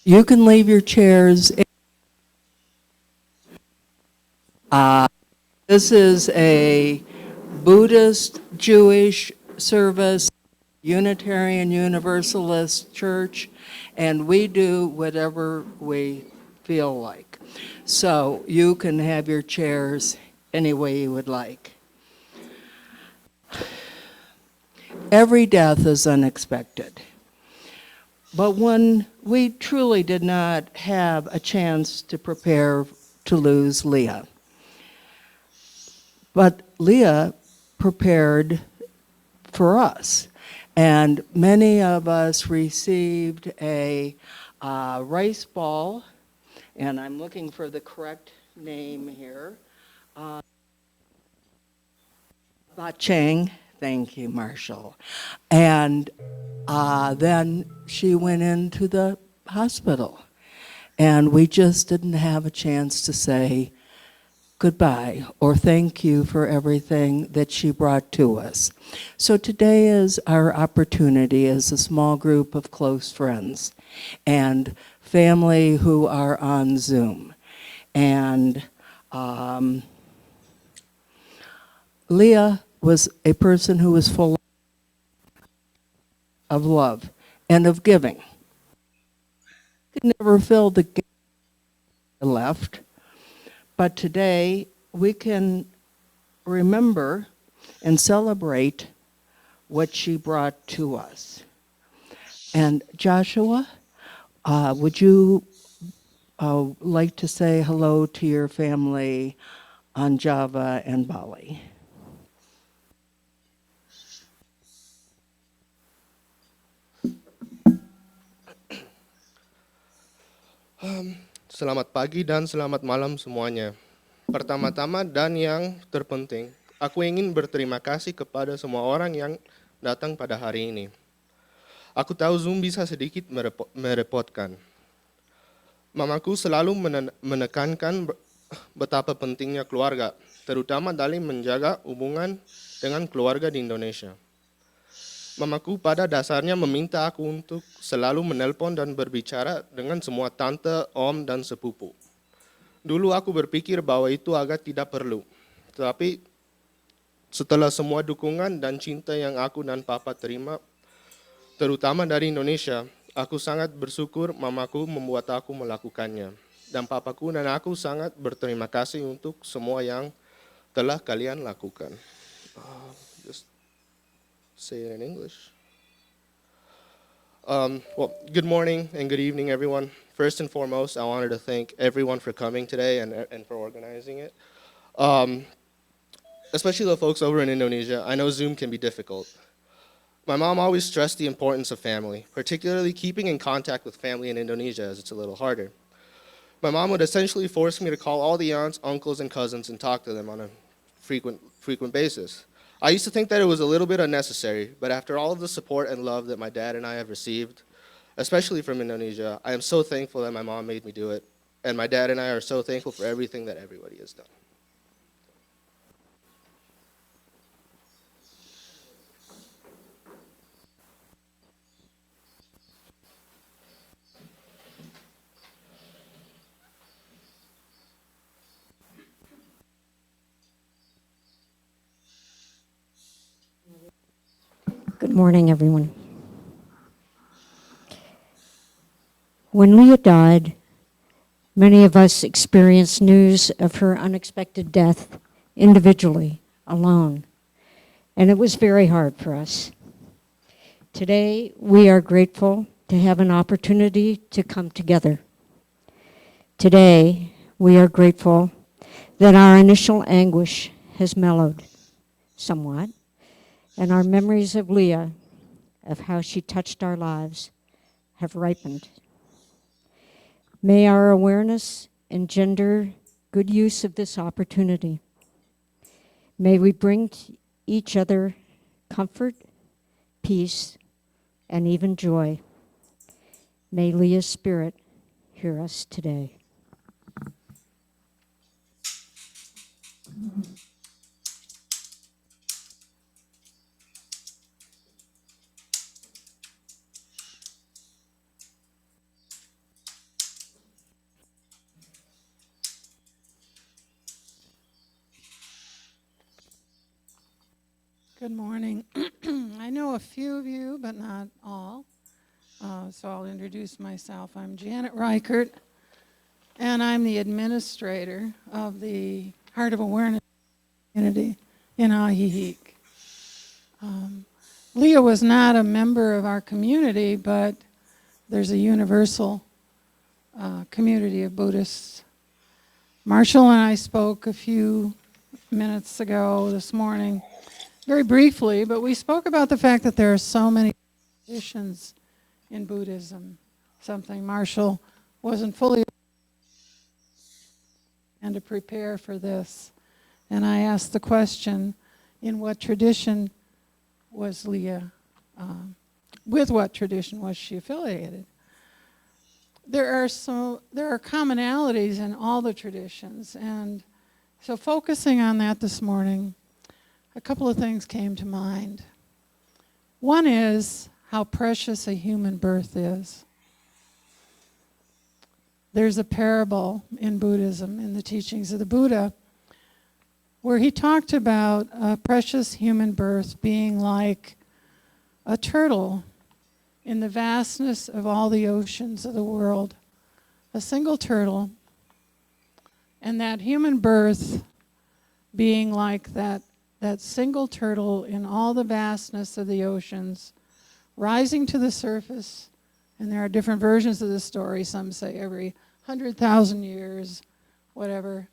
You can leave your chairs. This is a Buddhist Jewish service, Unitarian Universalist church, and we do whatever we feel like. So you can have your chairs any way you would like. Every death is unexpected. But when we truly did not have a chance to prepare to lose Leah. But Leah prepared for us. And many of us received a rice ball, and I'm looking for the correct name here. Bachang. Thank you, Marshall. And then she went into the hospital. And we just didn't have a chance to say goodbye or thank you for everything that she brought to us. So today is our opportunity as a small group of close friends and family who are on Zoom. And Leah was a person who was full of love and of giving. Could never fill the gap left. But today we can remember and celebrate what she brought to us. And Joshua, would you like to say hello to your family on Java and Bali? Selamat pagi dan selamat malam semuanya. Pertama-tama dan yang terpenting, aku ingin berterima kasih kepada semua orang yang datang pada hari ini. Aku tahu Zoom bisa sedikit merepotkan. Mamaku selalu menekankan betapa pentingnya keluarga, terutama dalam menjaga hubungan dengan keluarga di Indonesia. Mamaku pada dasarnya meminta aku untuk selalu menelpon dan berbicara dengan semua tante, om, dan sepupu. Dulu aku berpikir bahwa itu agak tidak perlu. Tetapi setelah semua dukungan dan cinta yang aku dan papa terima, terutama dari Indonesia, aku sangat bersyukur mamaku membuat aku melakukannya. Dan papaku dan aku sangat berterima kasih untuk semua yang telah kalian lakukan. Just say it in English. Well, good morning and good evening, everyone. First and foremost, I wanted to thank everyone for coming today and for organizing it. Especially the folks over in Indonesia. I know Zoom can be difficult. My mom always stressed the importance of family, particularly keeping in contact with family in Indonesia, as it's a little harder. My mom would essentially force me to call all the aunts, uncles, and cousins and talk to them on a frequent basis. I used to think that it was a little bit unnecessary, but after all of the support and love that my dad and I have received, especially from Indonesia, I am so thankful that my mom made me do it, and my dad and I are so thankful for everything that everybody has done. Good morning, everyone. When Leah died, many of us experienced news of her unexpected death individually, alone, and it was very hard for us. Today, we are grateful to have an opportunity to come together. Today, we are grateful that our initial anguish has mellowed somewhat, and our memories of Leah, of how she touched our lives, have ripened. May our awareness engender good use of this opportunity. May we bring to each other comfort, peace, and even joy. May Leah's spirit hear us today. Good morning. I know a few of you, but not all. So I'll introduce myself. I'm Janet Reichert, and I'm the administrator of the Heart of Awareness community in Ajijic. Leah was not a member of our community, but there's a universal community of Buddhists. Marshall and I spoke a few minutes ago this morning, very briefly, but we spoke about the fact that there are so many traditions in Buddhism, something Marshall wasn't fully and to prepare for this. And I asked the question, in what tradition was Leah, with what tradition was she affiliated? There are commonalities in all the traditions, and so focusing on that this morning, a couple of things came to mind. One is how precious a human birth is. There's a parable in Buddhism, in the teachings of the Buddha, where he talked about a precious human birth being like a turtle in the vastness of all the oceans of the world. A single turtle And that human birth being like that single turtle in all the vastness of the oceans, rising to the surface, and there are different versions of the story. Some say every 100,000 years, whatever.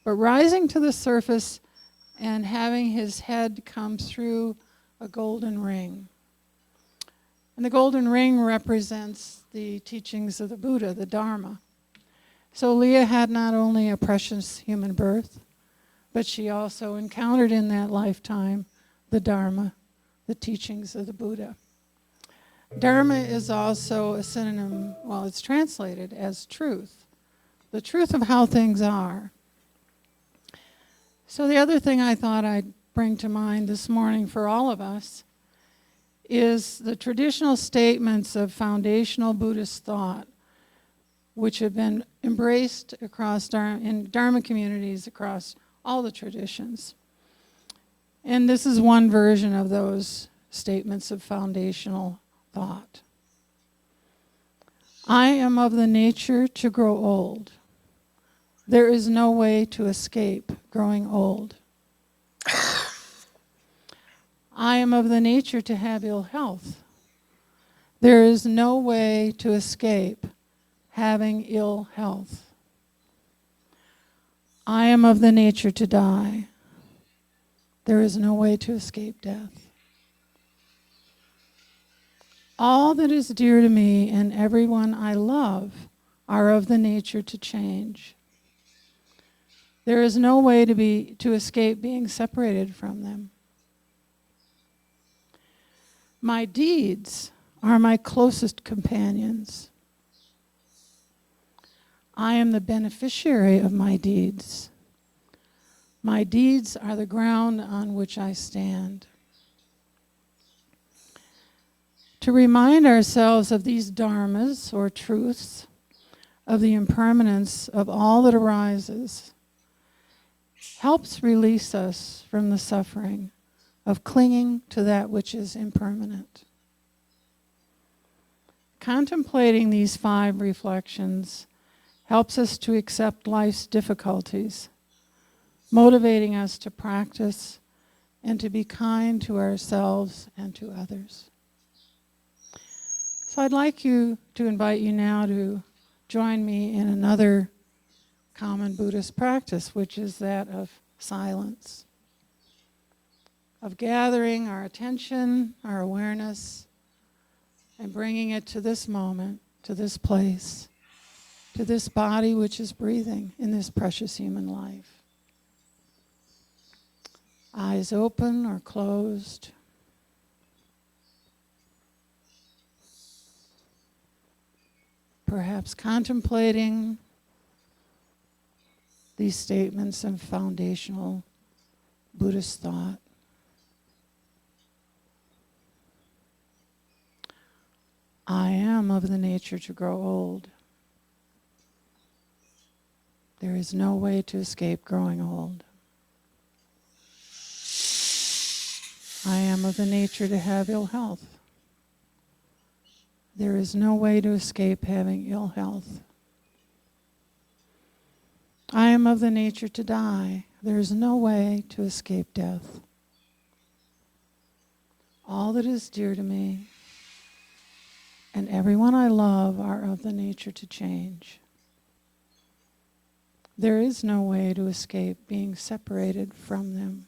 But rising to the surface and having his head come through a golden ring. And the golden ring represents the teachings of the Buddha, the Dharma. So Leah had not only a precious human birth, but she also encountered in that lifetime the Dharma, the teachings of the Buddha. Dharma is also a synonym, well, it's translated as truth, the truth of how things are. So the other thing I thought I'd bring to mind this morning for all of us is the traditional statements of foundational Buddhist thought, which have been embraced across in Dharma communities across all the traditions. And this is one version of those statements of foundational thought. I am of the nature to grow old. There is no way to escape growing old. I am of the nature to have ill health. There is no way to escape having ill health. I am of the nature to die. There is no way to escape death. All that is dear to me and everyone I love are of the nature to change. There is no way to escape being separated from them. My deeds are my closest companions. I am the beneficiary of my deeds. My deeds are the ground on which I stand. To remind ourselves of these dharmas or truths, of the impermanence of all that arises, helps release us from the suffering of clinging to that which is impermanent. Contemplating these 5 reflections helps us to accept life's difficulties, motivating us to practice and to be kind to ourselves and to others. So I'd like to invite you now to join me in another common Buddhist practice, which is that of silence, of gathering our attention, our awareness, and bringing it to this moment, to this place, to this body which is breathing in this precious human life. Eyes open or closed. Perhaps contemplating these statements of foundational Buddhist thought. I am of the nature to grow old. There is no way to escape growing old. I am of the nature to have ill health. There is no way to escape having ill health. I am of the nature to die. There is no way to escape death. All that is dear to me and everyone I love are of the nature to change. There is no way to escape being separated from them.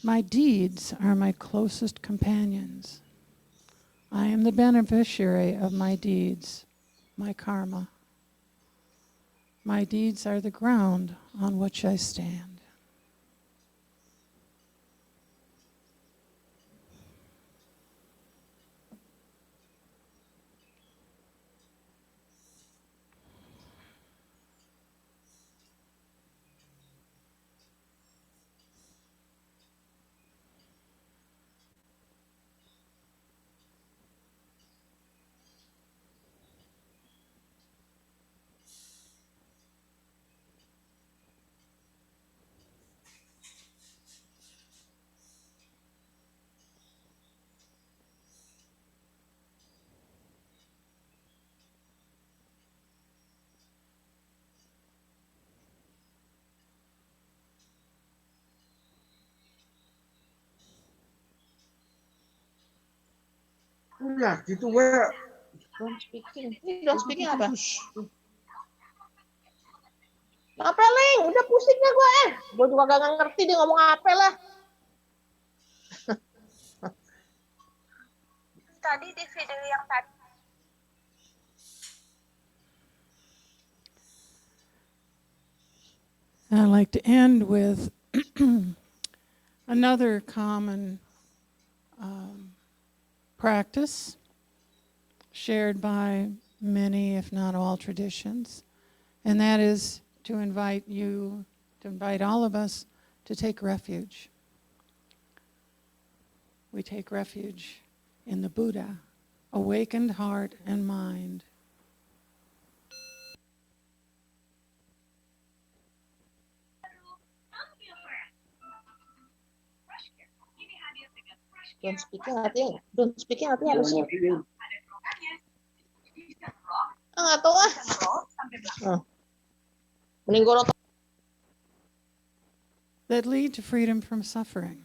My deeds are my closest companions. I am the beneficiary of my deeds, my karma. My deeds are the ground on which I stand. Ya, gitu weh. Don't speaking. Ini don't speaking apa? Apa, Leng? Udah pusingnya gue. Gue juga gak ngerti dia ngomong apa lah. Tadi di video yang tadi. And I'd like to end with another common practice shared by many, if not all, traditions, and that is to invite all of us to take refuge. We take refuge in the Buddha, awakened heart and mind. Don't speaking artinya apa sih? Nggak tahu ah. Mending gue nonton. That lead to freedom from suffering.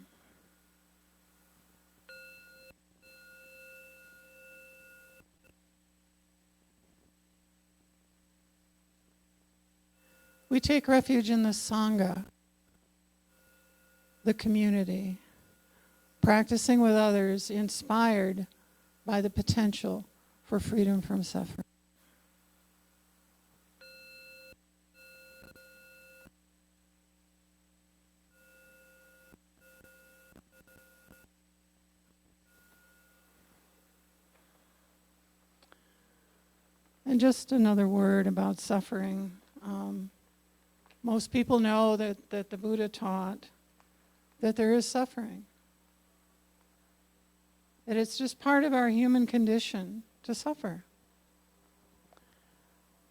We take refuge in the Sangha, the community, practicing with others, inspired by the potential for freedom from suffering. And just another word about suffering. Most people know that the Buddha taught that there is suffering. That it's just part of our human condition to suffer.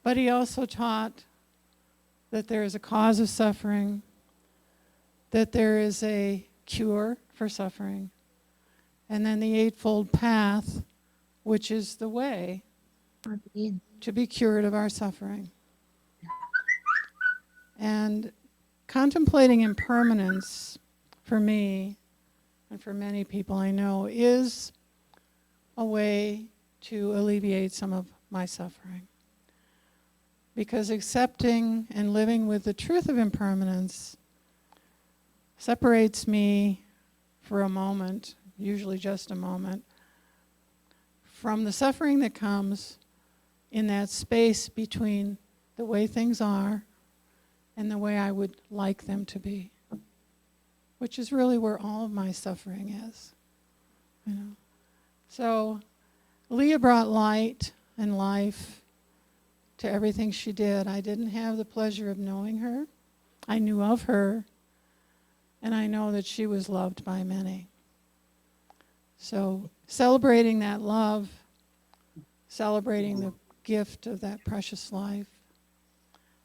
But he also taught that there is a cause of suffering, that there is a cure for suffering, and then the Eightfold Path, which is the way to be cured of our suffering. And contemplating impermanence, for me, and for many people I know, is a way to alleviate some of my suffering. Because accepting and living with the truth of impermanence separates me for a moment, usually just a moment, from the suffering that comes in that space between the way things are and the way I would like them to be, which is really where all of my suffering is. You know? So Leah brought light and life to everything she did. I didn't have the pleasure of knowing her. I knew of her, and I know that she was loved by many. So celebrating that love, celebrating the gift of that precious life,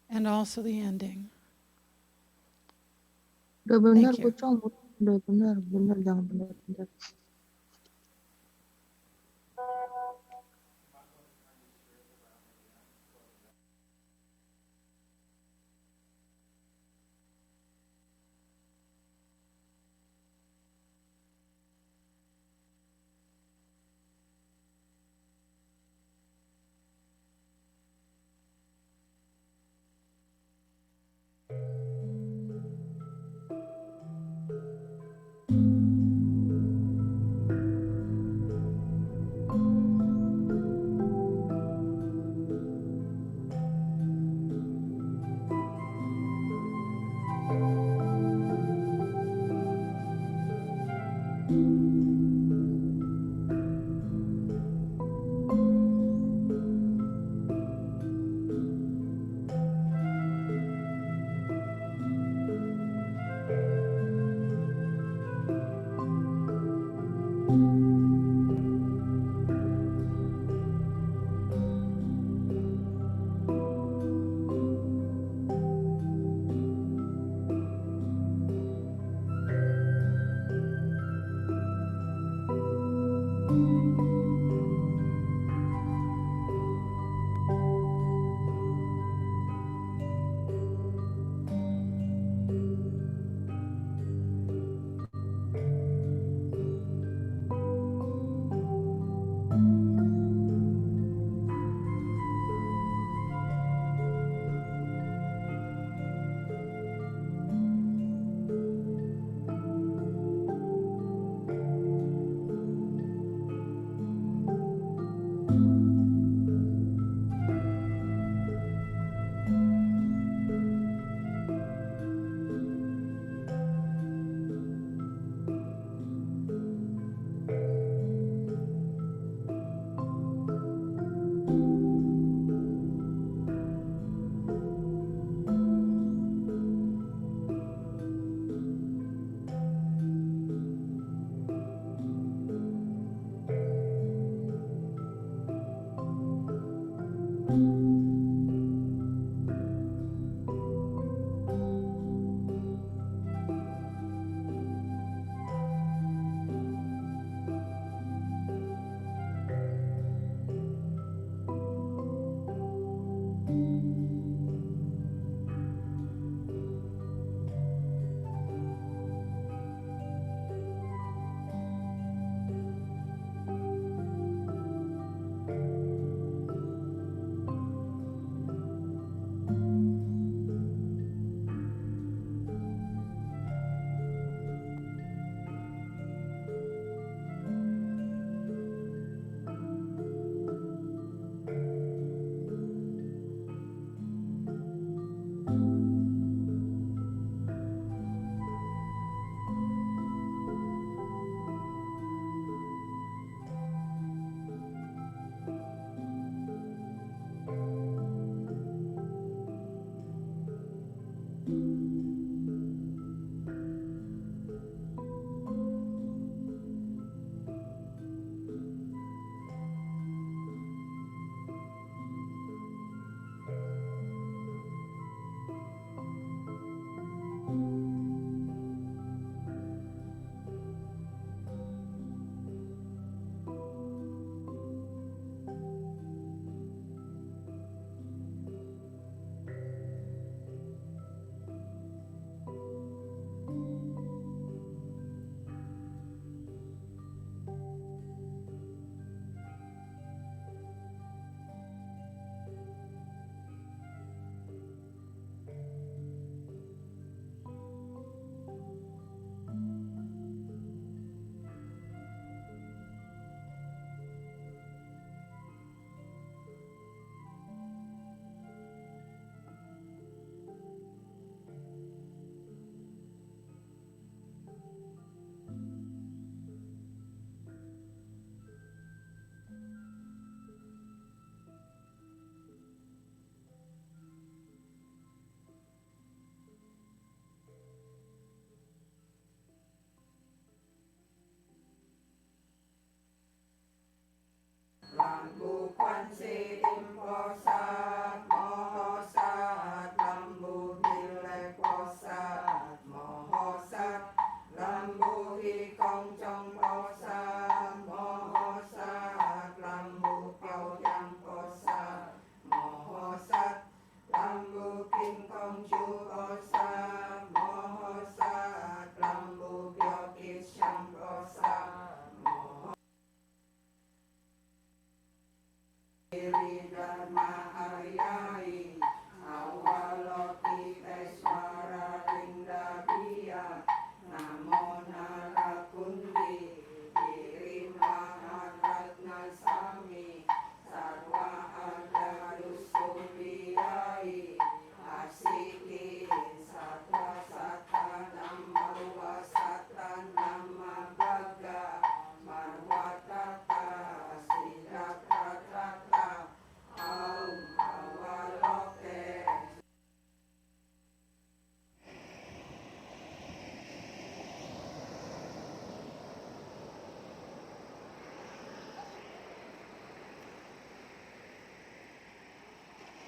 and also the ending. Udah benar, Thank you. Pucong. Udah benar, jangan benar.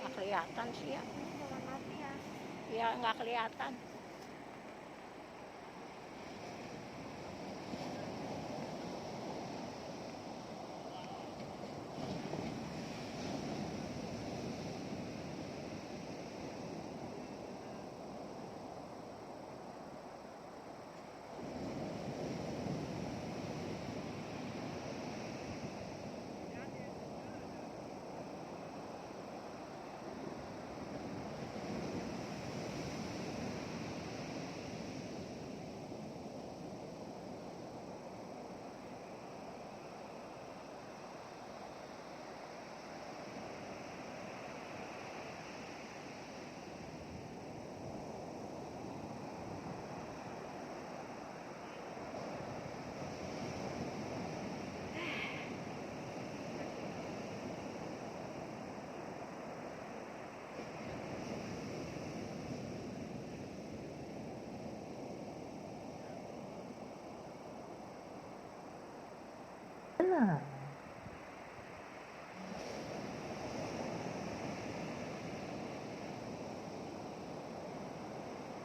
Nggak kelihatan sih ya. Ya nggak kelihatan.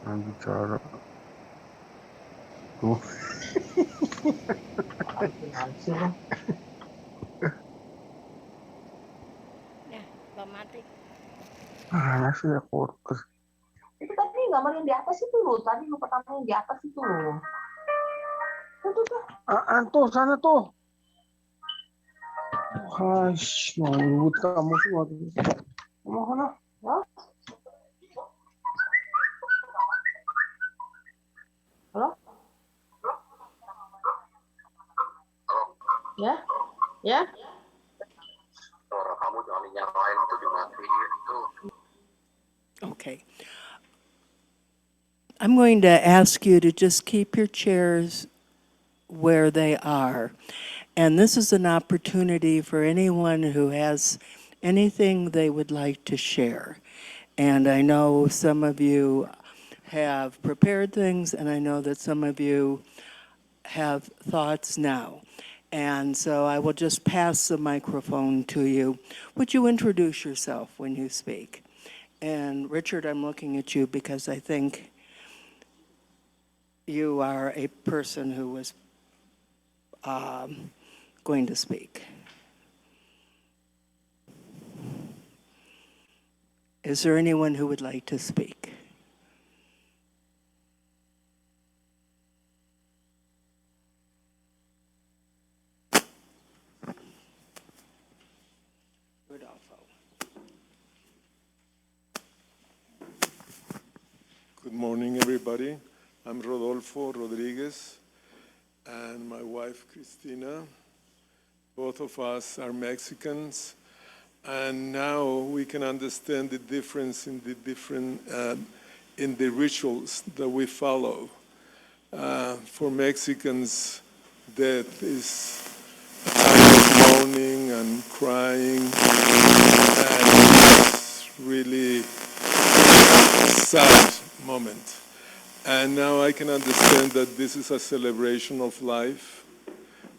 Yang bicara tuh Ya, belum mati. mana sih ya podcast Itu tadi gambar yang di atas itu loh. Tadi lu pertama yang di atas itu loh. Tuh. tuh sana tuh. Hai, mau ribut kamu semua tuh. Mau mana? Halo? Halo? Ya? Ya? Suara kamu jangan dinyalain tuh dimatiin tuh. Okay. I'm going to ask you to just keep your chairs where they are. And this is an opportunity for anyone who has anything they would like to share. And I know some of you have prepared things, and I know that some of you have thoughts now. And so I will just pass the microphone to you. Would you introduce yourself when you speak? And Richard, I'm looking at you because I think you are a person who was going to speak. Is there anyone who would like to speak? Rodolfo. Good morning, everybody. I'm Rodolfo Rodriguez and my wife, Cristina. Both of us are Mexicans, and now we can understand the difference in in the rituals that we follow. For Mexicans, death is a time of mourning and crying, and it's really sad moment. And now I can understand that this is a celebration of life,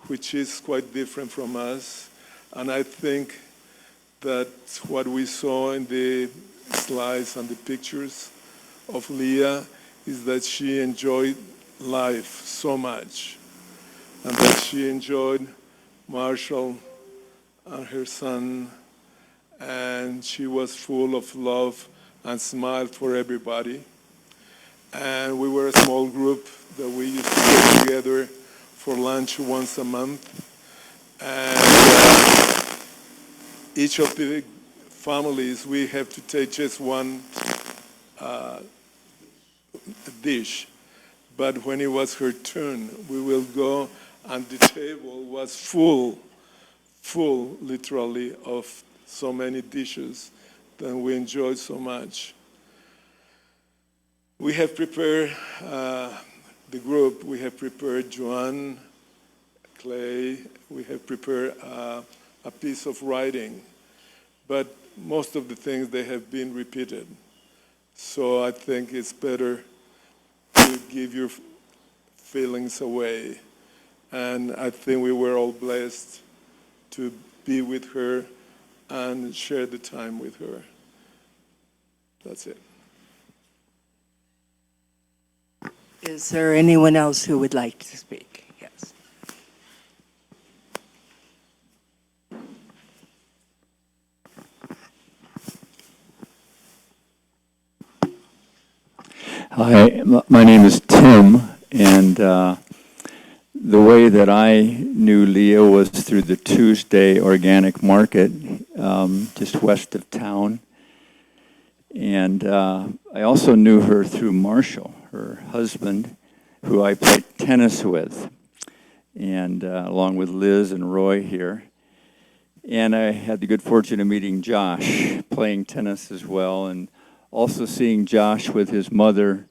which is quite different from us. And I think that what we saw in the slides and the pictures of Leah is that she enjoyed life so much, and that she enjoyed Marshall and her son, and she was full of love and smiled for everybody. And we were a small group that we used to get together for lunch once a month. And each of the families, we have to take just one dish. But when it was her turn, we will go, and the table was full literally, of so many dishes that we enjoyed so much. We have prepared, the group, we have prepared Joan, Clay, we have prepared a piece of writing, but most of the things, they have been repeated. So I think it's better to give your feelings away. And I think we were all blessed to be with her and share the time with her. That's it. Is there anyone else who would like to speak? Yes. Hi, my name is Tim, and the way that I knew Leah was through the Tuesday Organic Market, just west of town. And I also knew her through Marshall, her husband, who I played tennis with, and along with Liz and Roy here. And I had the good fortune of meeting Josh, playing tennis as well, and also seeing Josh with his mother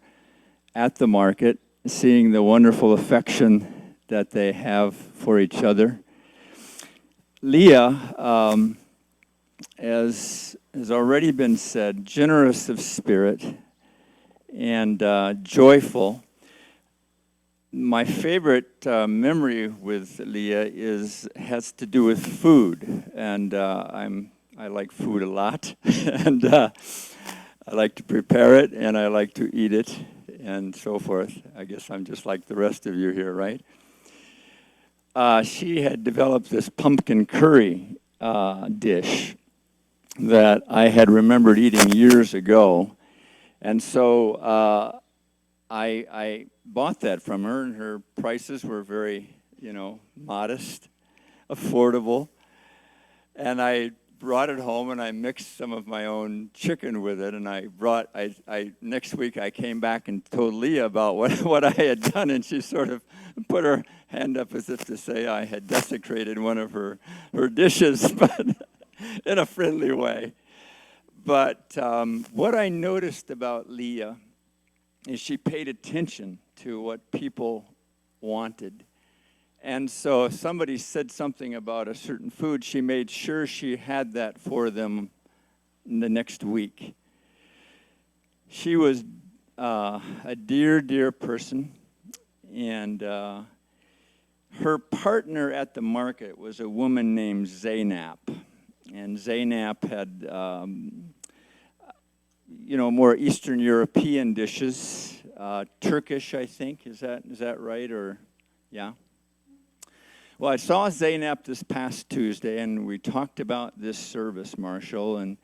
at the market, seeing the wonderful affection that they have for each other. Leah, as has already been said, generous of spirit and joyful. My favorite memory with Leah has to do with food, and I like food a lot, and I like to prepare it, and I like to eat it, and so forth. I guess I'm just like the rest of you here, right? She had developed this pumpkin curry dish that I had remembered eating years ago, and so I bought that from her, and her prices were very, modest, affordable, and I brought it home and I mixed some of my own chicken with it, and next week I came back and told Leah about what I had done, and she sort of put her hand up as if to say I had desecrated one of her dishes, but in a friendly way. But what I noticed about Leah is she paid attention to what people wanted. And so if somebody said something about a certain food, she made sure she had that for them the next week. She was a dear, dear person, and her partner at the market was a woman named Zainab. And Zainab had, more Eastern European dishes, Turkish, I think. Is that right? Or, yeah? Well, I saw Zainab this past Tuesday, and we talked about this service, Marshall, and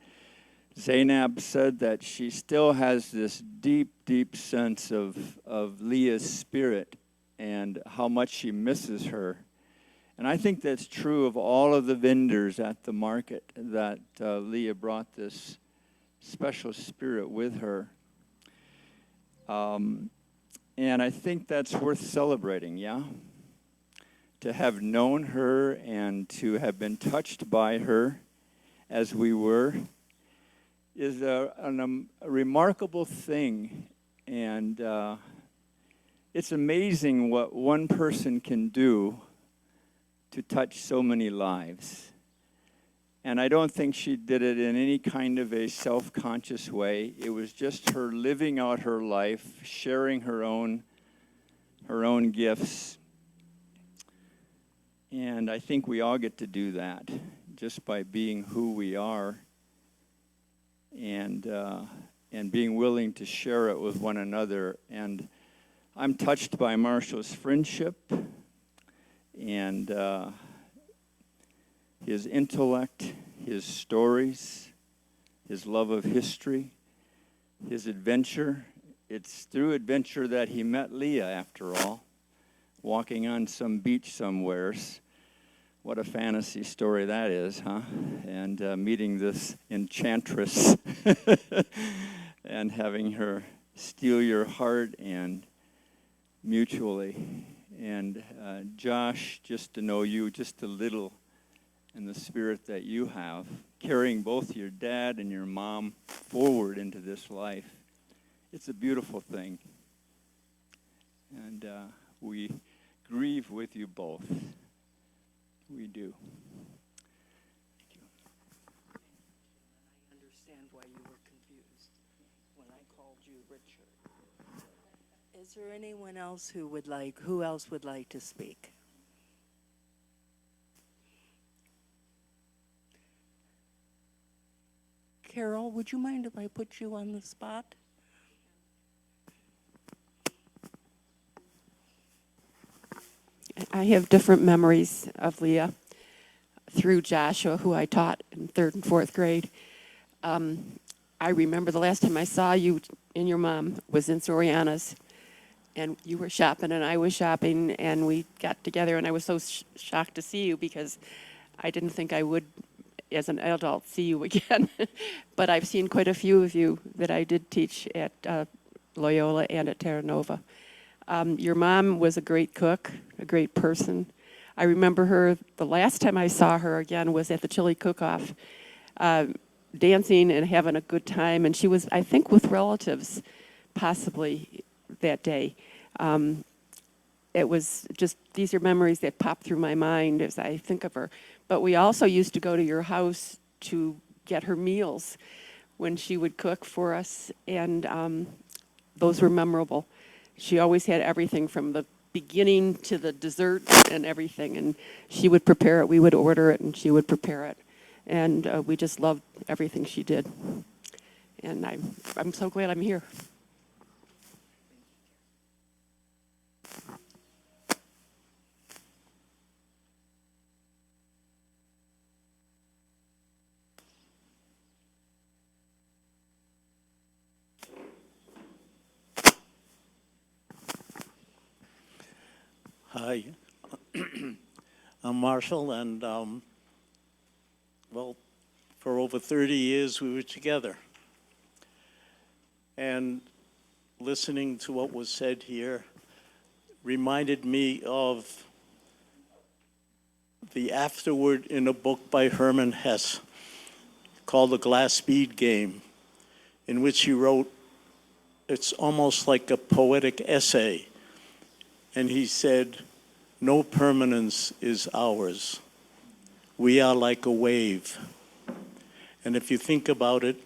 Zainab said that she still has this deep, deep sense of Leah's spirit and how much she misses her. And I think that's true of all of the vendors at the market, that Leah brought this special spirit with her. And I think that's worth celebrating, yeah? To have known her and to have been touched by her as we were is a remarkable thing. And it's amazing what one person can do to touch so many lives. And I don't think she did it in any kind of a self-conscious way. It was just her living out her life, sharing her own gifts. And I think we all get to do that just by being who we are and being willing to share it with one another. And I'm touched by Marshall's friendship and his intellect, his stories, his love of history, his adventure. It's through adventure that he met Leah, after all, walking on some beach somewheres. What a fantasy story that is, huh? And meeting this enchantress and having her steal your heart and mutually. And Josh, just to know you just a little and the spirit that you have, carrying both your dad and your mom forward into this life. It's a beautiful thing. And we grieve with you both. We do. Thank you. I understand why you were confused when I called you Richard. Is there anyone else who else would like to speak? Carol, would you mind if I put you on the spot? I have different memories of Leah through Joshua, who I taught in 3rd and 4th grade. I remember the last time I saw you and your mom was in Soriana's, and you were shopping and I was shopping, and we got together, and I was so shocked to see you because I didn't think I would, as an adult, see you again. But I've seen quite a few of you that I did teach at Loyola and at Terra Nova. Your mom was a great cook, a great person. I remember her, the last time I saw her again was at the chili cook-off, dancing and having a good time. And she was, I think, with relatives, possibly that day. It was just, these are memories that pop through my mind as I think of her. But we also used to go to your house to get her meals when she would cook for us, and those were memorable. She always had everything from the beginning to the dessert and everything, and she would prepare it, we would order it, and she would prepare it. And we just loved everything she did. And I'm so glad I'm here. Hi, I'm Marshall, and well, for over 30 years we were together. And listening to what was said here reminded me of the afterword in a book by Hermann Hesse called The Glass Bead Game, in which he wrote, it's almost like a poetic essay. And he said, no permanence is ours. We are like a wave. And if you think about it,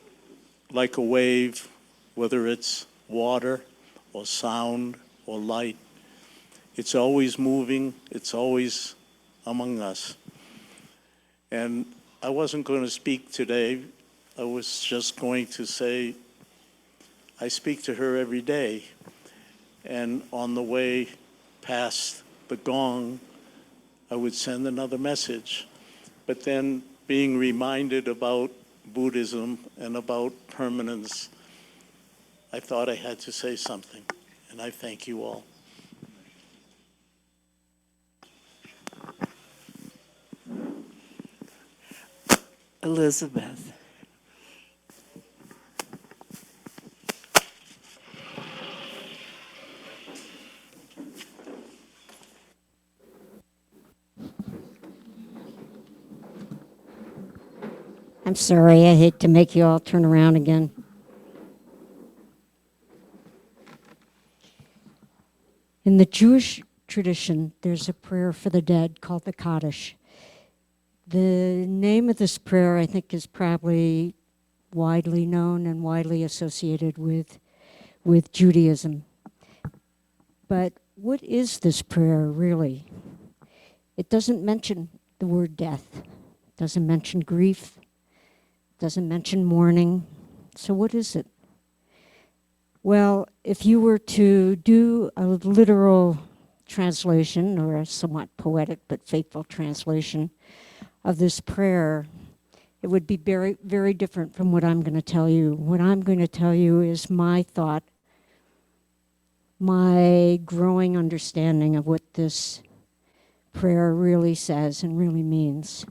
like a wave, whether it's water or sound or light, it's always moving, it's always among us. And I wasn't going to speak today. I was just going to say, I speak to her every day. And on the way past the gong, I would send another message. But then being reminded about Buddhism and about permanence, I thought I had to say something. And I thank you all. Elizabeth. I'm sorry, I hate to make you all turn around again. In the Jewish tradition, there's a prayer for the dead called the Kaddish. The name of this prayer, I think, is probably widely known and widely associated with Judaism. But what is this prayer really? It doesn't mention the word death, doesn't mention grief, doesn't mention mourning. So what is it? Well, if you were to do a literal translation, or a somewhat poetic but faithful translation of this prayer, it would be very, very different from what I'm going to tell you. What I'm going to tell you is my thought, my growing understanding of what this prayer really says and really means.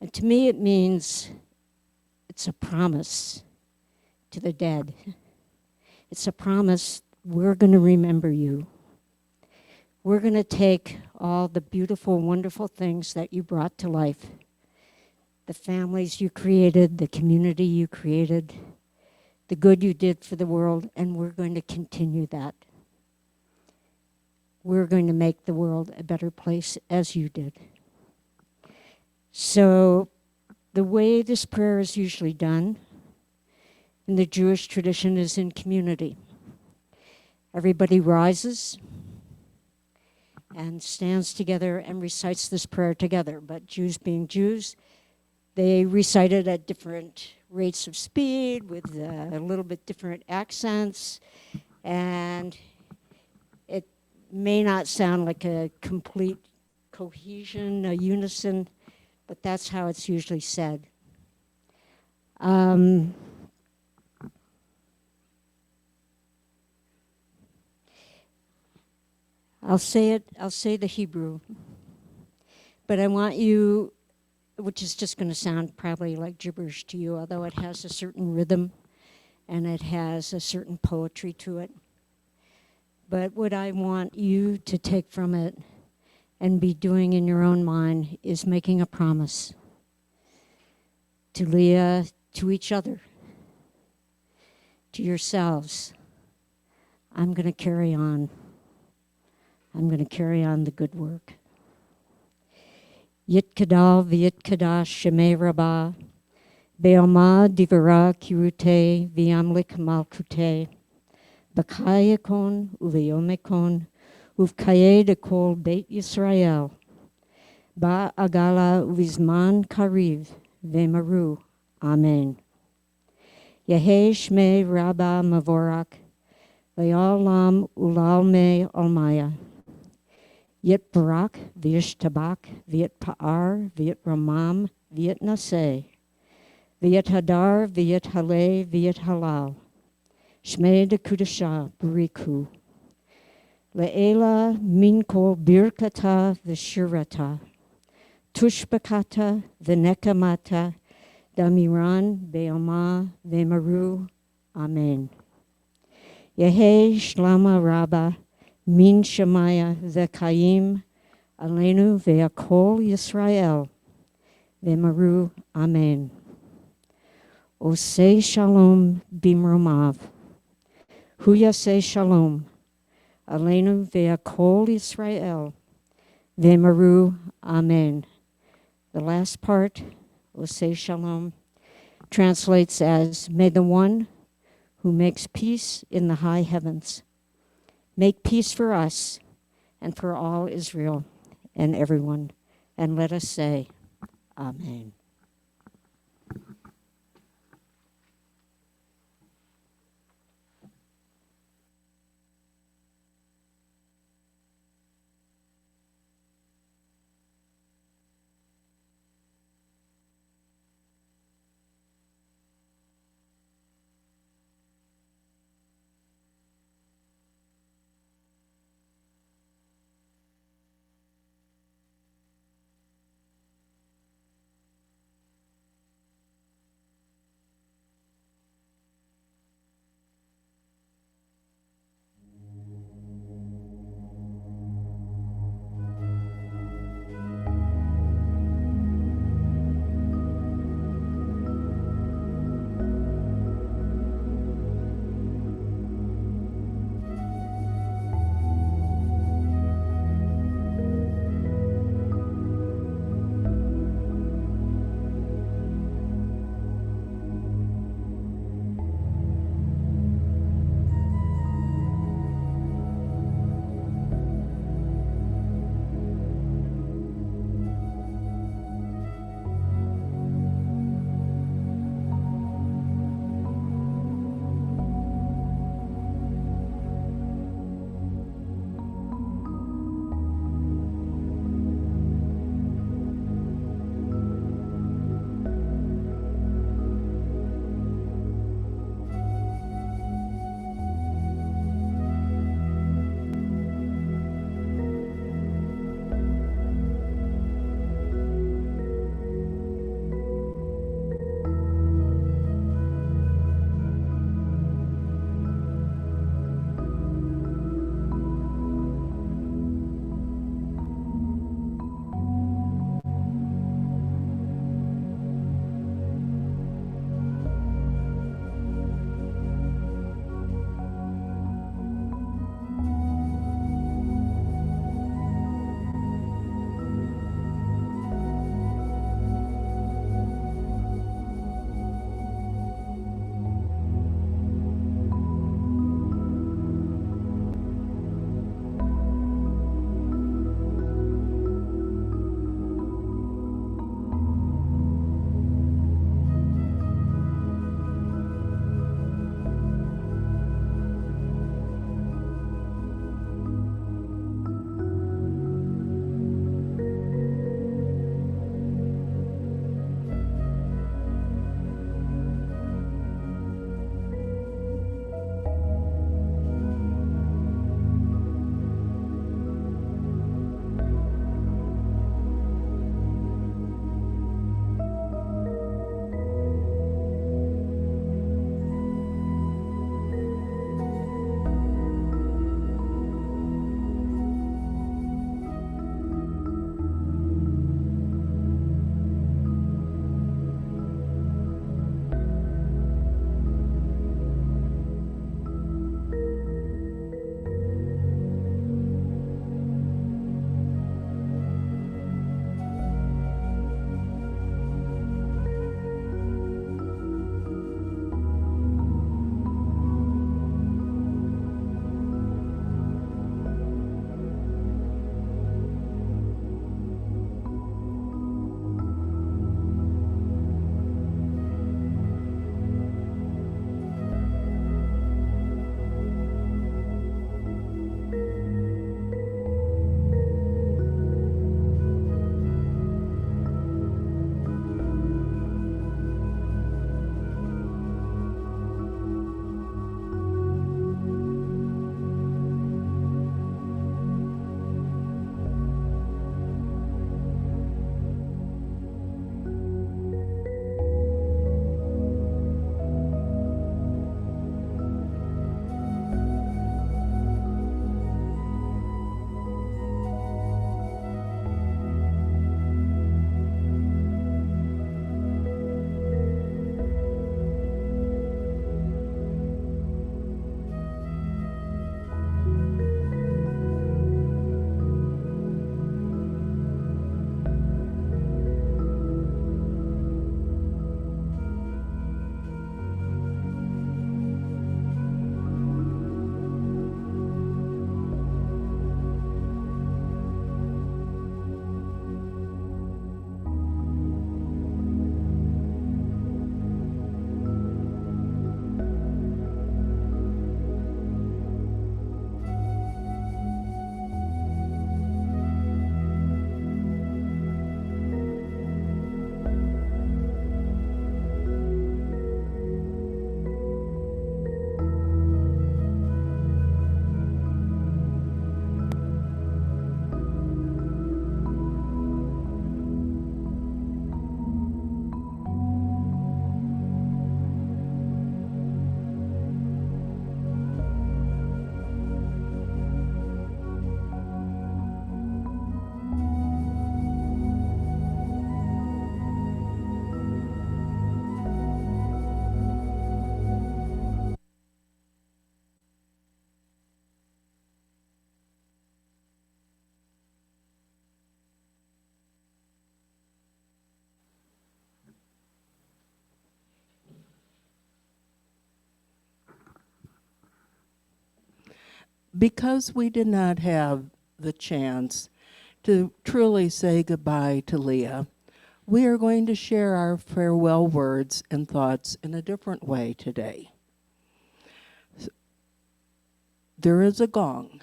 And to me, it means it's a promise to the dead. It's a promise, we're going to remember you. We're going to take all the beautiful, wonderful things that you brought to life, the families you created, the community you created, the good you did for the world, and we're going to continue that. We're going to make the world a better place as you did. So the way this prayer is usually done in the Jewish tradition is in community. Everybody rises and stands together and recites this prayer together. But Jews being Jews, they recite it at different rates of speed with a little bit different accents, and it may not sound like a complete cohesion, a unison, but that's how it's usually said. I'll say the Hebrew, but I want you, which is just going to sound probably like gibberish to you, although it has a certain rhythm and it has a certain poetry to it. But what I want you to take from it and be doing in your own mind is making a promise to Leah, to each other, to yourselves. I'm going to carry on. I'm going to carry on the good work. Yit kadal v'yit kadash shemei rabbah, be'oma divara kirute v'yamlik malkute, b'kayakon u'v'yomekon, uv'kaye dekol beit Yisrael, ba'agala u'vizman kariv v'emaru. Amen. Yehei shmei rabbah mavorak, le'olam u'lalmei olmaya. Yit barak, v'yish tabak, v'yit pa'ar, v'yit ramam, v'yit naseh, v'yit hadar, v'yit haleh, v'yit halal. Shmei de kudasha bariku. Le'ela min kol birkata v'shirata. Tushbakata v'nekamata. Damiran be'oma v'emaru. Amen. Yehei shlama rabba. Min Shemaya v'Kayim Aleinu v'Akol Yisrael v'Emaru. Amen. Osei Shalom bimromav. Hu Yasei Shalom Aleinu v'Akol Yisrael v'Emaru. Amen. The last part, Osei Shalom, translates as, may the one who makes peace in the high heavens make peace for us and for all Israel and everyone. And let us say, Amen. because we did not have the chance to truly say goodbye to Leah, we are going to share our farewell words and thoughts in a different way today. There is a gong.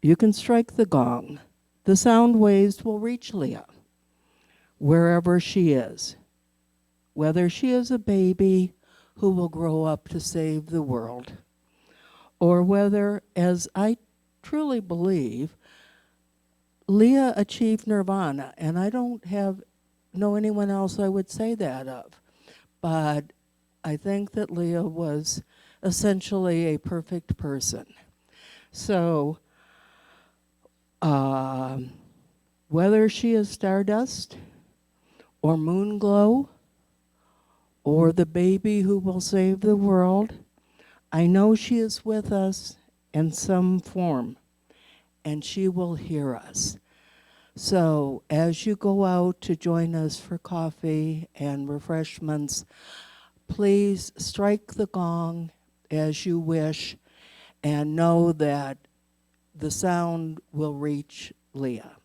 You can strike the gong. The sound waves will reach Leah, wherever she is. Whether she is a baby who will grow up to save the world, or whether, as I truly believe, Leah achieved nirvana, and I don't know anyone else I would say that of, but I think that Leah was essentially a perfect person. So, whether she is stardust, or moon glow, or the baby who will save the world, I know she is with us in some form, and she will hear us. So as you go out to join us for coffee and refreshments, please strike the gong as you wish and know that the sound will reach Leah.